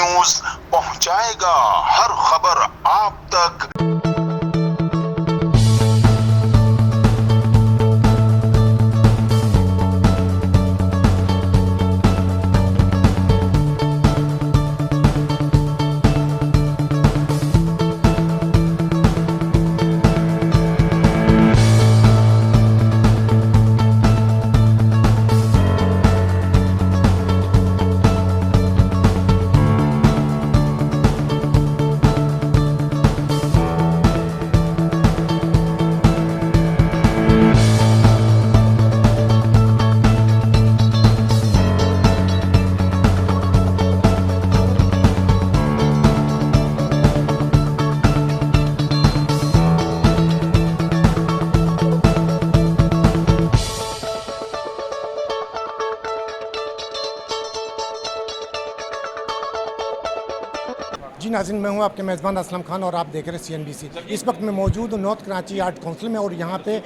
News پہنچائے گا ہر خبر آپ تک۔ جی ناظرین، میں ہوں آپ کے میزبان اسلم خان اور آپ دیکھ رہے ہیں CNBC۔ اس وقت میں موجود ہوں نارتھ کراچی آرٹ کونسل میں، اور یہاں پہ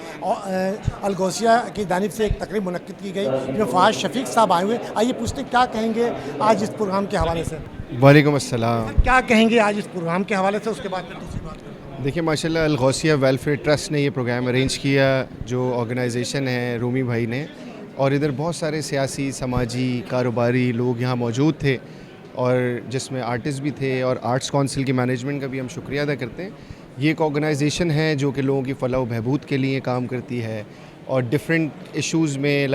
الغوثیہ کی جانب سے ایک تقریب منعقد کی گئی جس میں فواز شفیق صاحب آئے ہوئے۔ آئیے پوچھتے کیا کہیں گے آج اس پروگرام کے حوالے سے۔ وعلیکم السلام۔ کیا کہیں گے آج اس پروگرام کے حوالے سے، اس کے بعد پھر دوسری بات کریں۔ دیکھیں ماشاءاللہ الغوثیہ ویلفیئر ٹرسٹ نے یہ پروگرام ارینج کیا، جو آرگنائزیشن ہے رومی بھائی نے، اور ادھر بہت سارے سیاسی سماجی کاروباری لوگ یہاں موجود تھے، اور جس میں آرٹسٹ بھی تھے، اور آرٹس کونسل کی مینجمنٹ کا بھی ہم شکریہ ادا کرتے ہیں۔ یہ ایک آرگنائزیشن ہے جو کہ لوگوں کی فلاح و بہبود کے لیے کام کرتی ہے، اور ڈفرینٹ ایشوز میں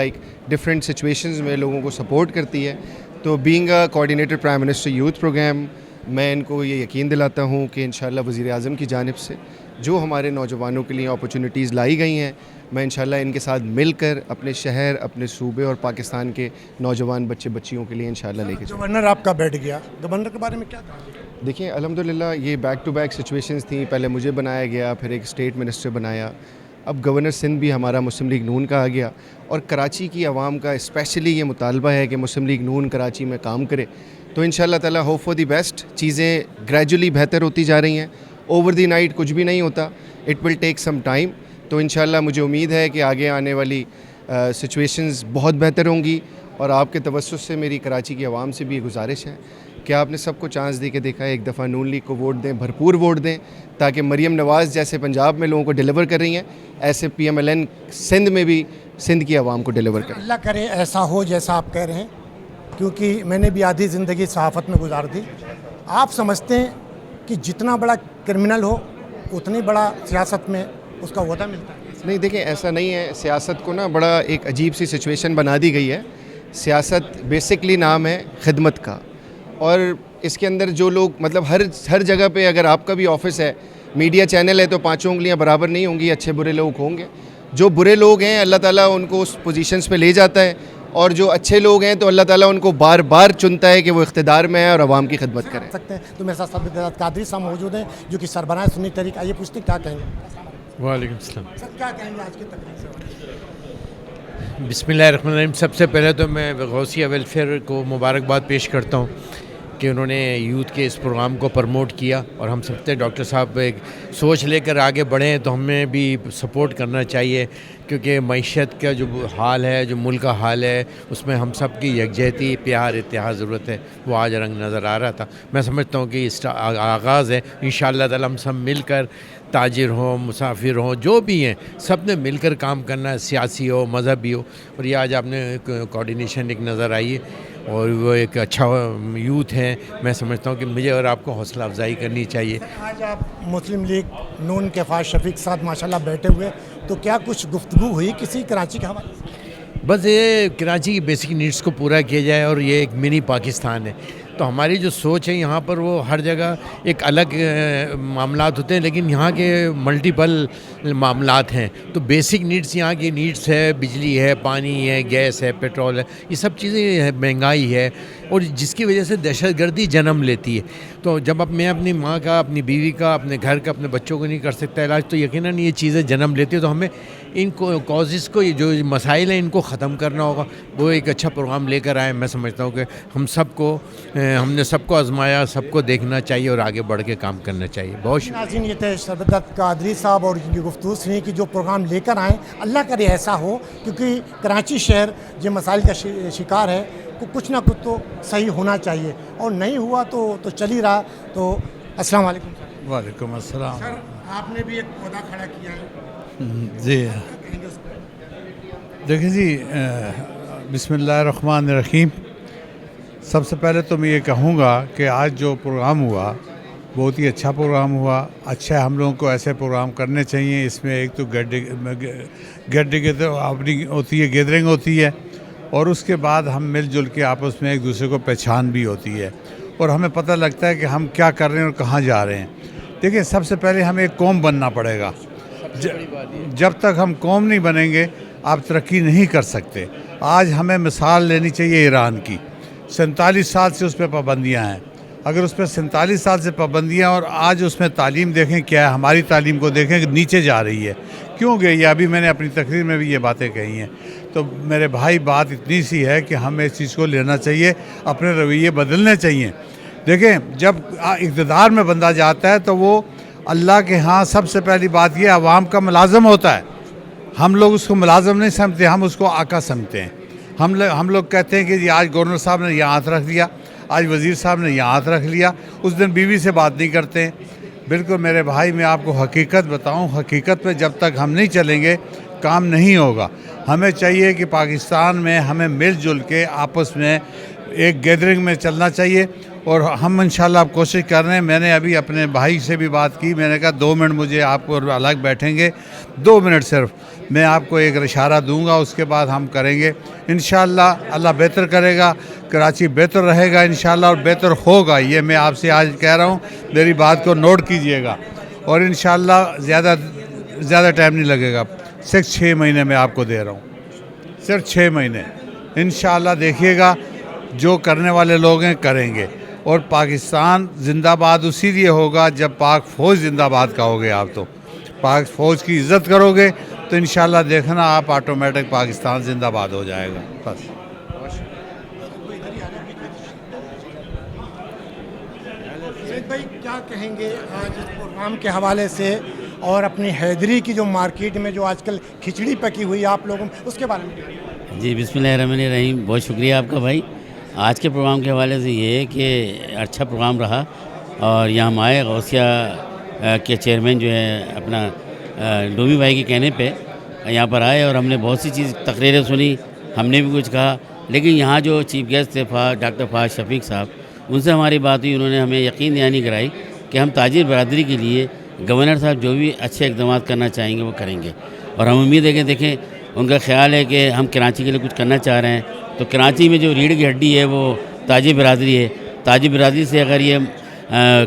ڈفرینٹ سچویشنز میں لوگوں کو سپورٹ کرتی ہے۔ تو being a coordinator prime minister youth programme, میں ان کو یہ یقین دلاتا ہوں کہ انشاءاللہ وزیر اعظم کی جانب سے جو ہمارے نوجوانوں کے لیے اپرچونٹیز لائی گئی ہیں، میں انشاءاللہ ان کے ساتھ مل کر اپنے شہر، اپنے صوبے اور پاکستان کے نوجوان بچے بچیوں کے لیے انشاءاللہ لے کے جاؤں۔ گورنر آپ کا بیٹھ گیا، گورنر کے بارے میں کیا کہیں؟ دیکھیں الحمدللہ یہ بیک ٹو بیک سچویشنز تھیں، پہلے مجھے بنایا گیا، پھر ایک اسٹیٹ منسٹر بنایا، اب گورنر سندھ بھی ہمارا مسلم لیگ نون کا آ گیا، اور کراچی کی عوام کا اسپیشلی یہ مطالبہ ہے کہ مسلم لیگ نون کراچی میں کام کرے۔ تو انشاءاللہ تعالی ہوپ فار دی بیسٹ، چیزیں گریجولی بہتر ہوتی جا رہی ہیں، اوور دی نائٹ کچھ بھی نہیں ہوتا، it will take some time. تو انشاءاللہ مجھے امید ہے کہ آگے آنے والی سچویشنز بہت بہتر ہوں گی، اور آپ کے توسط سے میری کراچی کی عوام سے بھی یہ گزارش ہے کہ آپ نے سب کو چانس دے کے دیکھا ہے، ایک دفعہ نون لیگ کو ووٹ دیں، بھرپور ووٹ دیں، تاکہ مریم نواز جیسے پنجاب میں لوگوں کو ڈیلیور کر رہی ہیں، ایسے PMLN سندھ میں بھی سندھ کی عوام کو ڈیلیور کریں۔ اللہ کرے ایسا ہو جیسا آپ کہہ رہے ہیں، کیونکہ میں نے بھی آدھی زندگی صحافت میں گزار دی۔ آپ سمجھتے ہیں کہ جتنا بڑا کرمنل ہو اتنی بڑا سیاست میں اس کا عہدہ ملتا ہے؟ نہیں دیکھیں ایسا نہیں ہے، سیاست کو نا بڑا ایک عجیب سی سچویشن بنا دی گئی ہے۔ سیاست بیسکلی نام ہے خدمت کا، اور اس کے اندر جو لوگ مطلب ہر جگہ پہ اگر آپ کا بھی آفس ہے، میڈیا چینل ہے، تو پانچوں انگلیاں برابر نہیں ہوں گی، اچھے برے لوگ ہوں گے۔ جو برے لوگ ہیں اللہ تعالیٰ ان کو اس پوزیشنز پہ لے جاتا ہے، اور جو اچھے لوگ ہیں تو اللہ تعالیٰ ان کو بار بار چنتا ہے کہ وہ اقتدار میں ہے اور عوام کی خدمت کریں۔ سکتے ہیں تو میرے ساتھ سعد قادری صاحب موجود ہیں جو کہ سربراہ سنی تحریک۔ آئیے پوچھتے کیا کہیں گے؟ وعلیکم السلام۔ سر کیا کہیں گے آج کی تقریب سے؟ بسم اللہ الرحمن الرحیم۔ سب سے پہلے تو میں غوثیہ ویلفیئر کو مبارکباد پیش کرتا ہوں کہ انہوں نے یوتھ کے اس پروگرام کو پروموٹ کیا، اور ہم سب سے ڈاکٹر صاحب ایک سوچ لے کر آگے بڑھیں تو ہمیں بھی سپورٹ کرنا چاہیے، کیونکہ معیشت کا جو حال ہے، جو ملک کا حال ہے، اس میں ہم سب کی یکجہتی، پیار، اتحاد ضرورت ہے، وہ آج رنگ نظر آ رہا تھا۔ میں سمجھتا ہوں کہ اس آغاز ہے، انشاءاللہ تعالی ہم سب مل کر، تاجر ہوں، مسافر ہوں، جو بھی ہیں، سب نے مل کر کام کرنا ہے، سیاسی ہو، مذہبی ہو۔ اور یہ آج آپ نے کوارڈینیشن ایک نظر آئی ہے، اور وہ ایک اچھا یوتھ ہے۔ میں سمجھتا ہوں کہ مجھے اور آپ کو حوصلہ افزائی کرنی چاہیے۔ آج آپ مسلم لیگ نون کے فواز شفیق ساتھ ماشاءاللہ بیٹھے ہوئے، تو کیا کچھ گفتگو ہوئی کسی کراچی کے حوالے سے؟ بس یہ کراچی کی بیسک نیڈس کو پورا کیا جائے، اور یہ ایک منی پاکستان ہے، تو ہماری جو سوچ ہے یہاں پر وہ ہر جگہ ایک الگ معاملات ہوتے ہیں، لیکن یہاں کے ملٹیپل معاملات ہیں۔ تو بیسک نیڈس یہاں کی نیڈس ہے، بجلی ہے، پانی ہے، گیس ہے، پیٹرول ہے، یہ سب چیزیں، مہنگائی ہے، اور جس کی وجہ سے دہشت گردی جنم لیتی ہے۔ تو جب اب میں اپنی ماں کا، اپنی بیوی کا، اپنے گھر کا، اپنے بچوں کو نہیں کر سکتا علاج، تو یقیناً یہ چیزیں جنم لیتی ہے۔ تو ہمیں ان کو کازز کو، جو مسائل ہیں، ان کو ختم کرنا ہوگا۔ وہ ایک اچھا پروگرام لے کر آئے۔ میں سمجھتا ہوں کہ ہم نے سب کو آزمایا، سب کو دیکھنا چاہیے اور آگے بڑھ کے کام کرنا چاہیے۔ بہت شکریہ۔ ناظرین، یہ تھے سعد قادری صاحب اور ان کی گفتگو سنی کہ جو پروگرام لے کر آئیں، اللہ کرے ایسا ہو، کیونکہ کراچی شہر جو مسائل کا شکار ہے، कुछ ना कुछ तो सही होना चाहिए, और नहीं हुआ तो चल ही रहा। तो अस्सलाम वालेकुम सर। वालेकुम अस्सलाम। सर आपने भी एक पौधा खड़ा किया है जी देखिए जी, बिस्मिल्लाहिर्रहमानिर्रहीम। सबसे पहले तो मैं ये कहूँगा कि आज जो प्रोग्राम हुआ बहुत ही अच्छा प्रोग्राम हुआ। अच्छा, हम लोगों को ऐसे प्रोग्राम करने चाहिए। इसमें एक तो गेट टुगेदर अपनी होती है, गैदरिंग होती है, और उसके बाद हम मिलजुल के आपस में एक दूसरे को पहचान भी होती है, और हमें पता लगता है कि हम क्या कर रहे हैं और कहाँ जा रहे हैं। देखिए, सबसे पहले हमें एक कौम बनना पड़ेगा। जब तक हम कौम नहीं बनेंगे आप तरक्की नहीं कर सकते। आज हमें मिसाल लेनी चाहिए ईरान की। 47 साल से उस पर पाबंदियाँ हैं। अगर उस पर 47 साल से पाबंदियाँ और आज उसमें तालीम देखें क्या है, हमारी तालीम को देखें कि नीचे जा रही है। क्यों गई है? अभी मैंने अपनी तकरीर में भी ये बातें कही हैं। तो मेरे भाई, बात इतनी सी है कि हमें इस चीज़ को लेना चाहिए, अपने रवैये बदलने चाहिए। देखें, जब इक़्तिदार में बंदा जाता है तो वो अल्लाह के यहाँ सबसे पहली बात ये अवाम का मुलाज़म होता है। हम लोग उसको मुलाज़म नहीं समझते, हम उसको आका समझते हैं। हम लोग कहते हैं कि जी आज गवर्नर साहब ने यहाँ हाथ रख दिया, आज वज़ीर साहब ने यहाँ हाथ रख लिया, उस दिन बीवी से बात नहीं करते हैं। बिल्कुल मेरे भाई, मैं आपको हकीकत बताऊँ, हकीकत में जब तक हम नहीं चलेंगे काम नहीं होगा। हमें चाहिए कि पाकिस्तान में हमें मिलजुल के आपस में एक गैदरिंग में चलना चाहिए, और हम इंशाल्लाह कोशिश कर रहे हैं। मैंने अभी अपने भाई से भी बात की, मैंने कहा 2 मिनट मुझे आपको अलग बैठेंगे, 2 मिनट सिर्फ मैं आपको एक इशारा दूंगा, उसके बाद हम करेंगे इंशाल्लाह। अल्लाह बेहतर करेगा, कराची बेहतर रहेगा इंशाल्लाह, और बेहतर होगा। ये मैं आपसे आज कह रहा हूँ, मेरी बात को नोट कीजिएगा। और इंशाल्लाह ज़्यादा टाइम नहीं लगेगा, सिर्फ 6 महीने में आपको दे रहा हूँ, सिर्फ 6 महीने। इंशाल्लाह देखिएगा, जो करने वाले लोग हैं करेंगे। और पाकिस्तान जिंदाबाद उसी लिए होगा जब पाक फ़ौज जिंदाबाद कहोगे आप। तो पाक फ़ौज की इज़्ज़त करोगे तो इंशाल्लाह देखना आप ऑटोमेटिक पाकिस्तान जिंदाबाद हो जाएगा। बस भाई क्या कहेंगे आज इस प्रोग्राम के हवाले से, और अपनी हैदरी की जो मार्केट में जो आजकल खिचड़ी पकी हुई है आप लोगों में, उसके बारे में? जी बिस्मिल्लाहिर्रहमानिर्रहीम, बहुत शुक्रिया आपका भाई। आज के प्रोग्राम के हवाले से ये है कि अच्छा प्रोग्राम रहा, और यहाँ हम आए गौसिया के चेयरमैन जो है अपना डोमी भाई के कहने पे यहाँ पर आए, और हमने बहुत सी चीज़ तकरीरें सुनी, हमने भी कुछ कहा। लेकिन यहाँ जो चीफ गेस्ट थे डॉक्टर फहाद शफीक साहब, उनसे हमारी बात हुई। उन्होंने हमें यकीन दहानी कराई कि हम ताजिर बरादरी के लिए गवर्नर साहब जो भी अच्छे इक़दाम करना चाहेंगे वो करेंगे, और हम उम्मीद है कि देखें उनका ख्याल है कि हम कराची के लिए कुछ करना चाह रहे हैं। तो कराची में जो रीढ़ की हड्डी है वो ताजिर बरादरी है। ताजिर बरादरी से अगर ये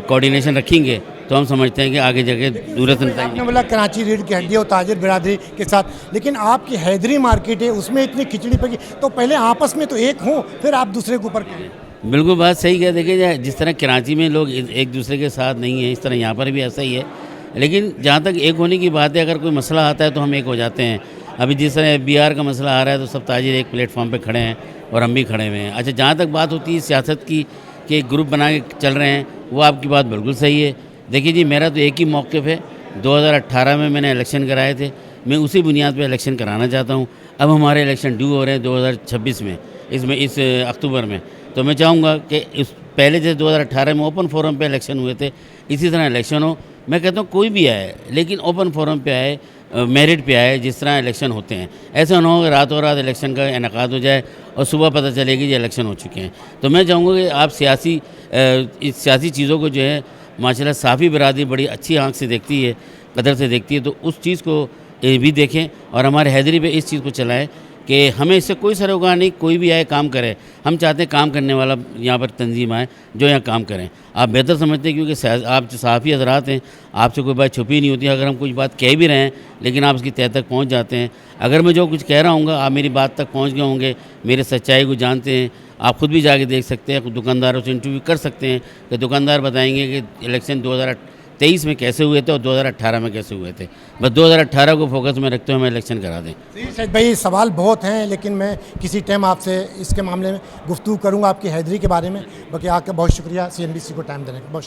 कोऑर्डिनेशन रखेंगे तो हम समझते हैं कि आगे जगह दूरत आपने बोला कराची रीढ़ की हड्डी और ताजिर बिरादरी के साथ, लेकिन आपकी हैदरी मार्केट है उसमें इतनी खिचड़ी पकी, तो पहले आपस में तो एक हों, फिर आप दूसरे के ऊपर करें। बिल्कुल बात सही है। देखिए, जिस तरह कराची में लोग एक दूसरे के साथ नहीं है, इस तरह यहाँ पर भी ऐसा ही है। लेकिन जहाँ तक एक होने की बात है, अगर कोई मसला आता है तो हम एक हो जाते हैं। अभी जिस तरह FBR का मसला आ रहा है तो सब ताजिर एक प्लेटफॉर्म पे खड़े हैं और हम भी खड़े हुए हैं। अच्छा, जहाँ तक बात होती है सियासत की कि ग्रुप बना के चल रहे हैं, वो आपकी बात बिल्कुल सही है। देखिए जी, मेरा तो एक ही मौक़िफ़ है। 2018 में मैंने इलेक्शन कराए थे, मैं उसी बुनियाद पे इलेक्शन कराना चाहता हूँ। अब हमारे इलेक्शन ड्यू हो रहे हैं 2026 में, इस अक्टूबर में। तो मैं चाहूँगा कि इस पहले जैसे 2018 में ओपन फोरम पे इलेक्शन हुए थे, इसी तरह इलेक्शन हो। मैं कहता हूँ कोई भी आए, लेकिन ओपन फोरम पे आए, मेरिट पे आए, जिस तरह इलेक्न होते हैं। ऐसा ना हो कि रातों रात इलेक्शन का इनेकाद हो जाए और सुबह पता चलेगी कि इलेक्शन हो चुके हैं। तो मैं चाहूँगा कि आप इस सियासी चीज़ों को जो है माशाल्लाह साफ़ी बरादरी बड़ी अच्छी आंख से देखती है, कदर से देखती है, तो उस चीज़ को भी देखें और हमारे हैदरी पे इस चीज़ को चलाएं कि हमें इससे कोई सरोकार नहीं, कोई भी आए काम करे। हम चाहते हैं काम करने वाला यहाँ पर तंजीम आए जो यहाँ काम करें। आप बेहतर समझते हैं क्योंकि आप जो सहाफ़ी हज़रात हैं, आपसे कोई बात छुपी नहीं होती। अगर हम कुछ बात कह भी रहे हैं लेकिन आप उसकी तह तक पहुँच जाते हैं। अगर मैं जो कुछ कह रहा हूँ आप मेरी बात तक पहुँच गए होंगे, मेरे सच्चाई को जानते हैं। आप ख़ुद भी जाके देख सकते हैं, दुकानदारों से इंटरव्यू कर सकते हैं कि दुकानदार बताएंगे कि इलेक्शन 2023 में कैसे हुए थे और 2018 में कैसे हुए थे। बस 2018 को फोकस में रखते हुए हमें इलेक्शन करा दें। सैयद भाई, सवाल बहुत हैं लेकिन मैं किसी टाइम आपसे इसके मामले में गुफ्तगू करूँगा आपकी हैदरी के बारे में। बाकी आपका बहुत शुक्रिया CNBC को टाइम देने का। बहुत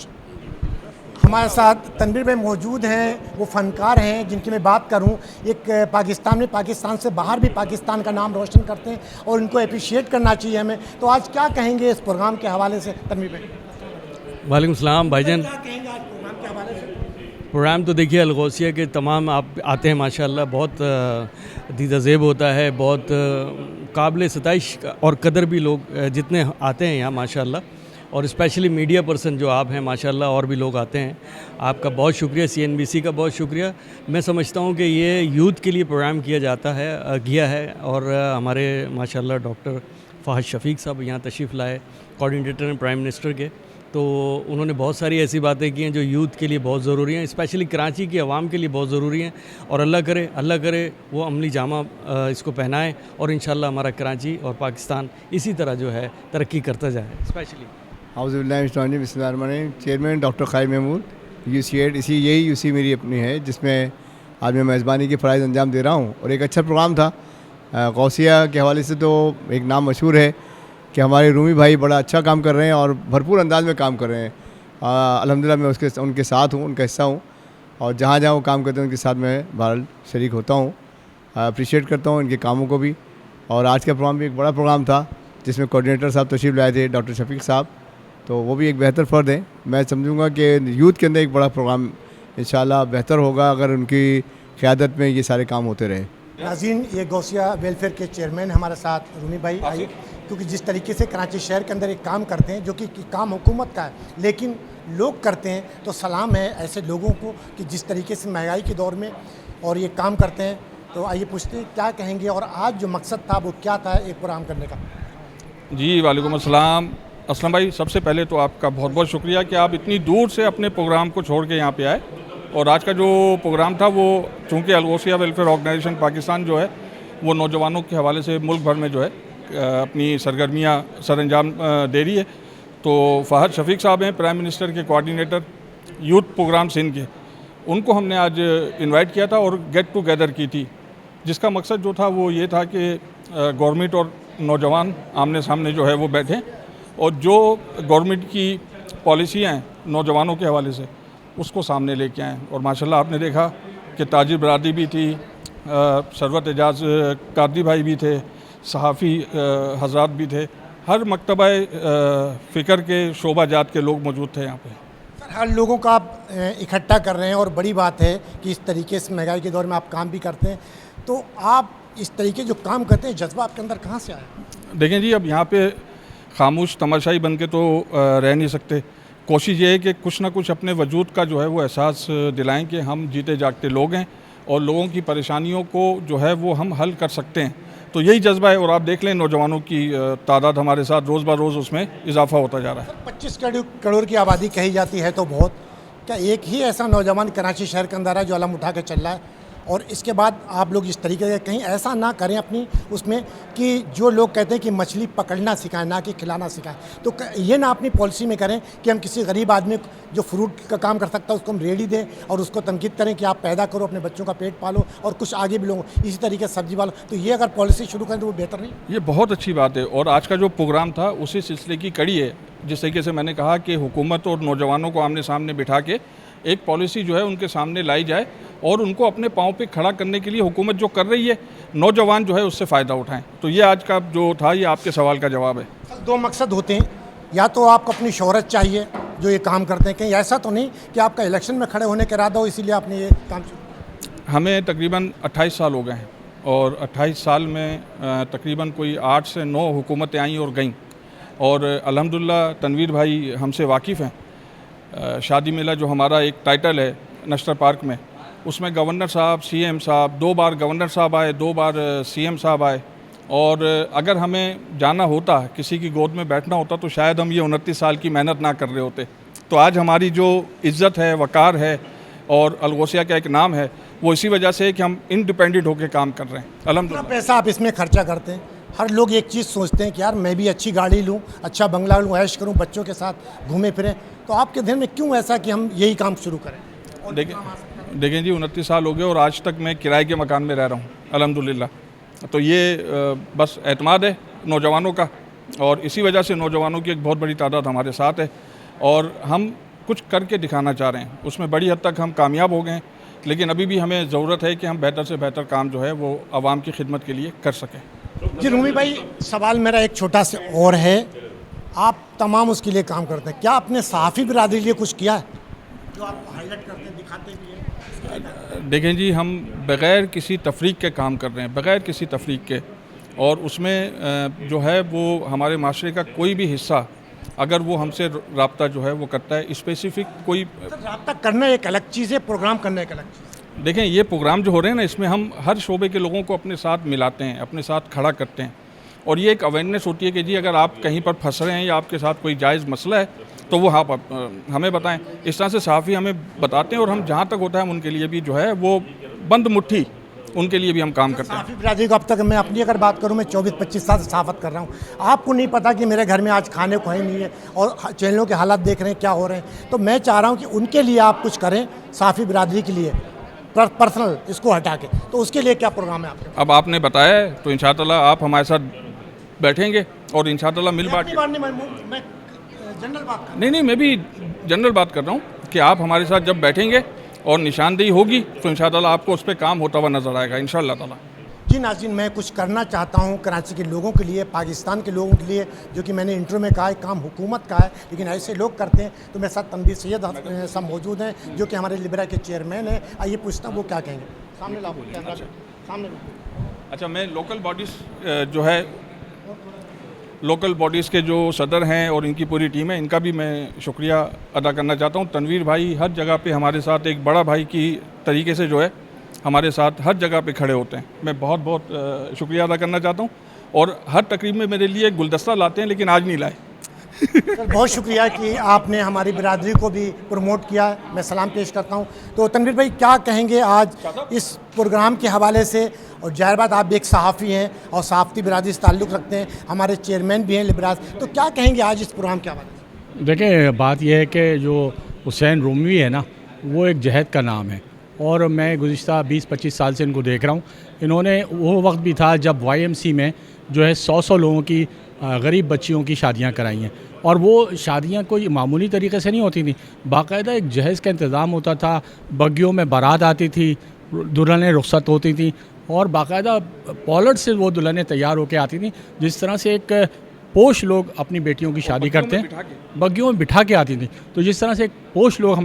हमारे साथ तनवीर भाई मौजूद हैं, वो फ़नकार हैं जिनकी मैं बात करूं, एक पाकिस्तान में पाकिस्तान से बाहर भी पाकिस्तान का नाम रोशन करते हैं और इनको अप्रिशिएट करना चाहिए हमें। तो आज क्या कहेंगे इस प्रोग्राम के हवाले से तनवीर भाई? वालेकुम सलाम भाईजान। क्या कहेंगे आज प्रोग्राम के हवाले से? प्रोग्राम तो देखिए अलगोसिया के तमाम आप आते हैं माशाल्लाह, बहुत दीदाज़ेब होता है, बहुत काबिल सताइश और कदर भी लोग जितने आते हैं यहाँ माशाल्लाह, और स्पेशली मीडिया पर्सन जो आप हैं माशाल्लाह, और भी लोग आते हैं। आपका बहुत शुक्रिया, CNBC का बहुत शुक्रिया। मैं समझता हूँ कि ये यूथ के लिए प्रोग्राम किया है और हमारे माशाल्लाह डॉक्टर फ़हद शफ़ीक साहब यहाँ तशरीफ़ लाए, कोऑर्डिनेटर हैं प्राइम मिनिस्टर के, तो उन्होंने बहुत सारी ऐसी बातें की हैं जो यूथ के लिए बहुत ज़रूरी हैं, स्पेशली कराची की आवाम के लिए बहुत ज़रूरी हैं। और अल्लाह करे वो अमली जामा इसको पहनाए और इंशाल्लाह हमारा कराची और पाकिस्तान इसी तरह जो है तरक्की करता जाए। स्पेशली बिस्मिल्लाहिर्रहमानिर्रहीम। Chairman doctor Khalid Mahmood, UC8, यही UC मेरी अपनी है जिसमें आज मैं मेज़बानी के फ़राइज़ अंजाम दे रहा हूँ। और एक अच्छा प्रोग्राम था गौसिया के हवाले से, तो एक नाम मशहूर है कि हमारे रूमी भाई बड़ा अच्छा काम कर रहे हैं और भरपूर अंदाज में काम कर रहे हैं। अल्हम्दुलिल्लाह मैं उनके साथ हूँ, उनका हिस्सा हूँ, और जहाँ जहाँ वो काम करते हैं उनके साथ मैं बहरहाल शरीक होता हूँ, अप्रिशिएट करता हूँ इनके कामों को भी। और आज का प्रोग्राम भी एक बड़ा प्रोग्राम था जिसमें कोऑर्डिनेटर साहब तशरीफ़ लाए थे, डॉक्टर शफ़ीक साहब, तो वो भी एक बेहतर फ़र्द है। मैं समझूंगा कि यूथ के अंदर एक बड़ा प्रोग्राम इंशाल्लाह बेहतर होगा अगर उनकी क़यादत में ये सारे काम होते रहे। नाज़रीन, ये गौसिया वेलफेयर के चेयरमैन हमारे साथ रूमी भाई आइए, क्योंकि जिस तरीके से कराची शहर के अंदर एक काम करते हैं जो कि काम हुकूमत का है, लेकिन लोग करते हैं, तो सलाम है ऐसे लोगों को कि जिस तरीके से महंगाई के दौर में और ये काम करते हैं। तो आइए पूछते हैं क्या कहेंगे और आज जो मकसद था वो क्या था एक प्रोग्राम करने का? जी वालेकुम अस्सलाम। असलम भाई, सबसे पहले तो आपका बहुत बहुत शुक्रिया कि आप इतनी दूर से अपने प्रोग्राम को छोड़ के यहाँ पे आए। और आज का जो प्रोग्राम था वो चूँकि अलगोसिया वेलफेयर ऑर्गेनाइजेशन पाकिस्तान जो है वो नौजवानों के हवाले से मुल्क भर में जो है अपनी सरगर्मियाँ सर अंजाम दे रही है। तो फ़हद शफ़ीक साहब हैं प्राइम मिनिस्टर के कोऑर्डिनेटर यूथ प्रोग्राम सिंध के, उनको हमने आज इनवाइट किया था और गेट टुगेदर की थी, जिसका मकसद जो था वो ये था कि गवर्नमेंट और नौजवान आमने सामने जो है वो बैठें और जो गवर्नमेंट की पॉलिसियाँ हैं नौजवानों के हवाले से उसको सामने लेके आएँ। और माशाल्लाह आपने देखा कि ताजिर बरादरी भी थी, सरवत एजाज कादरी भाई भी थे, सहाफ़ी हजरात भी थे, हर मकतबा फ़िक्र के शोबा जात के लोग मौजूद थे यहाँ पे। सर, हर लोगों का आप इकट्ठा कर रहे हैं और बड़ी बात है कि इस तरीके से महंगाई के दौर में आप काम भी करते हैं, तो आप इस तरीके जो काम करते हैं जज्बा आपके अंदर कहाँ से आया? देखें जी, अब यहाँ पे खामोश तमाशाई बन के तो रह नहीं सकते। कोशिश ये है कि कुछ ना कुछ अपने वजूद का जो है वो एहसास दिलाएं कि हम जीते जागते लोग हैं और लोगों की परेशानियों को जो है वो हम हल कर सकते हैं। तो यही जज्बा है। और आप देख लें नौजवानों की तादाद हमारे साथ रोज़ ब रोज़ उसमें इजाफा होता जा रहा है। 25 करोड़ की आबादी कही जाती है तो बहुत, क्या एक ही ऐसा नौजवान कराची शहर के अंदर है जो अलम उठा के चल रहा है? और इसके बाद आप लोग इस तरीके से कहीं ऐसा ना करें अपनी उसमें कि जो लोग कहते हैं कि मछली पकड़ना सिखाएं ना कि खिलाना सिखाएं, तो ये ना अपनी पॉलिसी में करें कि हम किसी गरीब आदमी जो फ्रूट का काम कर सकता है उसको हम रेडी दें और उसको तनकीद करें कि आप पैदा करो, अपने बच्चों का पेट पालो और कुछ आगे भी लोगों इसी तरीके से सब्जी पालो। तो ये अगर पॉलिसी शुरू करें तो वो बेहतर नहीं? ये बहुत अच्छी बात है। और आज का जो प्रोग्राम था उसी सिलसिले की कड़ी है। जिस तरीके से मैंने कहा कि हुकूमत और नौजवानों को आमने सामने बिठा के एक पॉलिसी जो है उनके सामने लाई जाए और उनको अपने पाँव पे खड़ा करने के लिए हुकूमत जो कर रही है नौजवान जो है उससे फ़ायदा उठाएं। तो ये आज का जो था ये आपके सवाल का जवाब है। दो मकसद होते हैं, या तो आपको अपनी शोहरत चाहिए जो ये काम करते हैं, कहीं ऐसा तो नहीं कि आपका इलेक्शन में खड़े होने का इरादा हो इसीलिए आपने ये काम शुरू? हमें तकरीबन 28 साल हो गए हैं और 28 साल में तकरीबन कोई 8 से 9 हुकूमतें आईं और गईं। और अल्हम्दुलिल्लाह तनवीर भाई हमसे वाकिफ़ हैं। शादी मेला जो हमारा एक टाइटल है नश्तर पार्क में, उसमें गवर्नर साहब, CM साहब, 2 बार गवर्नर साहब आए, 2 बार CM साहब आए। और अगर हमें जाना होता, किसी की गोद में बैठना होता, तो शायद हम ये 29 साल की मेहनत ना कर रहे होते। तो आज हमारी जो इज़्ज़त है, वक़ार है और अलगोसिया का एक नाम है, वो इसी वजह से है कि हम इंडिपेंडेंट होकर काम कर रहे हैं अल्हम्दुलिल्लाह। पैसा आप इसमें खर्चा करते हैं, हर लोग एक चीज़ सोचते हैं कि यार मैं भी अच्छी गाड़ी लूँ, अच्छा बंगला लूँ, ऐश करूँ, बच्चों के साथ घूमे फिरें, तो आपके ध्यान में क्यों ऐसा कि हम यही काम शुरू करें? देखें जी, 29 साल हो गए और आज तक मैं किराए के मकान में रह रहा हूँ अल्हम्दुलिल्लाह। तो ये बस एतमाद है नौजवानों का और इसी वजह से नौजवानों की एक बहुत बड़ी तादाद हमारे साथ है। और हम کچھ کر کے دکھانا چاہ رہے ہیں. اس میں بڑی حد تک ہم کامیاب ہو گئے ہیں, لیکن ابھی بھی ہمیں ضرورت ہے کہ ہم بہتر سے بہتر کام جو ہے وہ عوام کی خدمت کے لیے کر سکیں. جی رومی بھائی, سوال میرا ایک چھوٹا سا اور ہے, آپ تمام اس کے لیے کام کرتے ہیں, کیا اپنے صحافی برادری کے لیے کچھ کیا ہے جو آپ ہائی لائٹ کرتے ہیں, دکھاتے بھی ہیں؟ دیکھیں جی, ہم بغیر کسی تفریق کے کام کر رہے ہیں, بغیر کسی تفریق کے, اور اس میں جو ہے وہ ہمارے معاشرے کا کوئی بھی حصہ اگر وہ ہم سے رابطہ جو ہے وہ کرتا ہے اسپیسیفک کوئی رابطہ کرنا ایک الگ چیز ہے, پروگرام کرنا ایک الگ چیز ہے. دیکھیں یہ پروگرام جو ہو رہے ہیں نا, اس میں ہم ہر شعبے کے لوگوں کو اپنے ساتھ ملاتے ہیں, اپنے ساتھ کھڑا کرتے ہیں, اور یہ ایک اویئرنیس ہوتی ہے کہ جی اگر آپ کہیں پر پھنس رہے ہیں یا آپ کے ساتھ کوئی جائز مسئلہ ہے تو وہ آپ ہمیں بتائیں. اس طرح سے صحافی ہمیں بتاتے ہیں, اور ہم جہاں تک ہوتا ہے ہم ان کے لیے بھی جو ہے وہ بند مٹھی ان کے لیے بھی ہم کام کرتے ہیں. صحافی برادری کو اب تک میں اپنی اگر بات کروں, میں 24-25 سال سے صحافت کر رہا ہوں, آپ کو نہیں پتا کہ میرے گھر میں آج کھانے کو ہے نہیں ہے, اور چینلوں کے حالات دیکھ رہے ہیں کیا ہو رہے ہیں. تو میں چاہ رہا ہوں کہ ان کے لیے آپ کچھ کریں, صحافی برادری کے لیے پرسنل اس کو ہٹا کے, تو اس کے لیے کیا پروگرام ہے آپ کے؟ اب آپ نے بتایا ہے تو انشاءاللہ آپ ہمارے ساتھ بیٹھیں گے اور انشاءاللہ مل بانٹ میں جنرل بات کر نہیں میں بھی جنرل بات کر رہا ہوں کہ آپ ہمارے ساتھ جب بیٹھیں گے اور نشاندہی ہوگی تو انشاءاللہ آپ کو اس پہ کام ہوتا ہوا نظر آئے گا انشاءاللہ تعالی. جی ناظرین, میں کچھ کرنا چاہتا ہوں کراچی کے لوگوں کے لیے, پاکستان کے لوگوں کے لیے, جو کہ میں نے انٹرو میں کہا ہے کام حکومت کا ہے لیکن ایسے لوگ کرتے ہیں. تو میرے ساتھ تنویر سید صاحب موجود ہیں جو کہ ہمارے لبرا کے چیئرمین ہیں. آئیے پوچھتا ہوں وہ کیا کہیں گے. سامنے لاؤ, سامنے. اچھا, میں لوکل باڈیز جو ہے لوکل باڈیز کے جو صدر ہیں اور ان کی پوری ٹیم ہے, ان کا بھی میں شکریہ ادا کرنا چاہتا ہوں. تنویر بھائی ہر جگہ پہ ہمارے ساتھ ایک بڑا بھائی کی طریقے سے جو ہے ہمارے ساتھ ہر جگہ پہ کھڑے ہوتے ہیں. میں بہت بہت شکریہ ادا کرنا چاہتا ہوں, اور ہر تقریب میں میرے لیے گلدستہ لاتے ہیں لیکن آج نہیں لائے. سر بہت شکریہ کہ آپ نے ہماری برادری کو بھی پروموٹ کیا, میں سلام پیش کرتا ہوں. تو تنویر بھائی کیا کہیں گے آج اس پروگرام کے حوالے سے؟ اور ظاہر بات آپ بھی ایک صحافی ہیں اور صحافتی برادری سے تعلق رکھتے ہیں, ہمارے چیئرمین بھی ہیں لبراس, تو کیا کہیں گے آج اس پروگرام کے حوالے سے؟ دیکھیں بات یہ ہے کہ جو حسین رومی ہے نا, وہ ایک جہد کا نام ہے, اور میں گزشتہ 20-25 سال سے ان کو دیکھ رہا ہوں. انہوں نے وہ وقت بھی تھا جب YMC میں جو ہے 100 لوگوں کی غریب بچیوں کی شادیاں کرائی ہیں, اور وہ شادیاں کوئی معمولی طریقے سے نہیں ہوتی تھیں, باقاعدہ ایک جہیز کا انتظام ہوتا تھا, بگیوں میں بارات آتی تھی, دلہنیں رخصت ہوتی تھیں, اور باقاعدہ پولٹ سے وہ دلہنیں تیار ہو کے آتی تھیں. جس طرح سے ایک پوش لوگ اپنی بیٹیوں کی شادی کرتے ہیں, بگیوں میں بٹھا کے آتی تھیں, تو جس طرح سے ایک پوش لوگ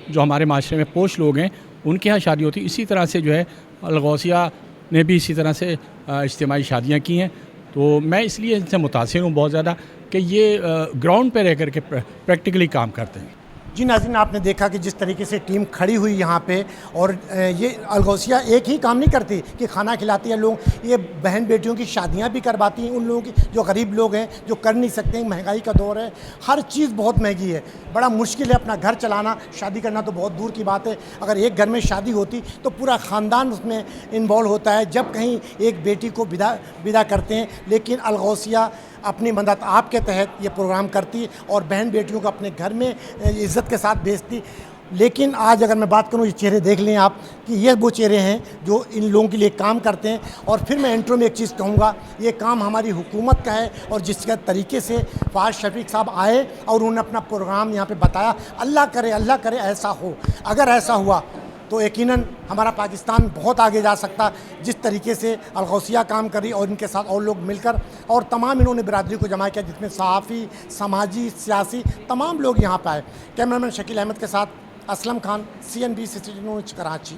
جو ہمارے معاشرے میں پوش لوگ ہیں ان کے ہاں شادی ہوتی, اسی طرح سے جو ہے الغوثیہ نے بھی اسی طرح سے اجتماعی شادیاں کی ہیں. تو میں اس لیے ان سے متاثر ہوں بہت زیادہ کہ یہ گراؤنڈ پہ رہ کر کے پریکٹیکلی کام کرتے ہیں. جی ناظرین, آپ نے دیکھا کہ جس طریقے سے ٹیم کھڑی ہوئی یہاں پہ, اور یہ الغوثیہ ایک ہی کام نہیں کرتی کہ کھانا کھلاتی ہے لوگ, یہ بہن بیٹیوں کی شادیاں بھی کرواتی ہیں ان لوگوں کی جو غریب لوگ ہیں, جو کر نہیں سکتے ہیں, مہنگائی کا دور ہے, ہر چیز بہت مہنگی ہے, بڑا مشکل ہے اپنا گھر چلانا. شادی کرنا تو بہت دور کی بات ہے, اگر ایک گھر میں شادی ہوتی تو پورا خاندان اس میں انوالو ہوتا ہے جب کہیں ایک بیٹی کو ودا کرتے ہیں. لیکن الغوثیہ اپنی مدد آپ کے تحت یہ پروگرام کرتی اور بہن بیٹیوں کو اپنے گھر میں عزت کے ساتھ بھیجتی. لیکن آج اگر میں بات کروں, یہ چہرے دیکھ لیں آپ کہ یہ وہ چہرے ہیں جو ان لوگوں کے لیے کام کرتے ہیں. اور پھر میں انٹرو میں ایک چیز کہوں گا, یہ کام ہماری حکومت کا ہے, اور جس کے طریقے سے فواز شفیق صاحب آئے اور انہوں نے اپنا پروگرام یہاں پہ بتایا, اللہ کرے ایسا ہو. اگر ایسا ہوا تو یقیناً ہمارا پاکستان بہت آگے جا سکتا. جس طریقے سے الغوثیہ کام کری اور ان کے ساتھ اور لوگ مل کر, اور تمام انہوں نے برادری کو جمع کیا جس میں صحافی, سماجی, سیاسی تمام لوگ یہاں پہ آئے. کیمرامین شکیل احمد کے ساتھ Aslam Khan, CNBC city news Karachi.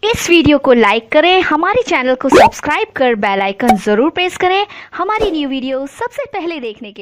اس ویڈیو کو لائک کریں, ہمارے چینل کو سبسکرائب کر بیل آئیکن ضرور پریس کریں ہماری نیو ویڈیو سب سے پہلے دیکھنے کے لیے.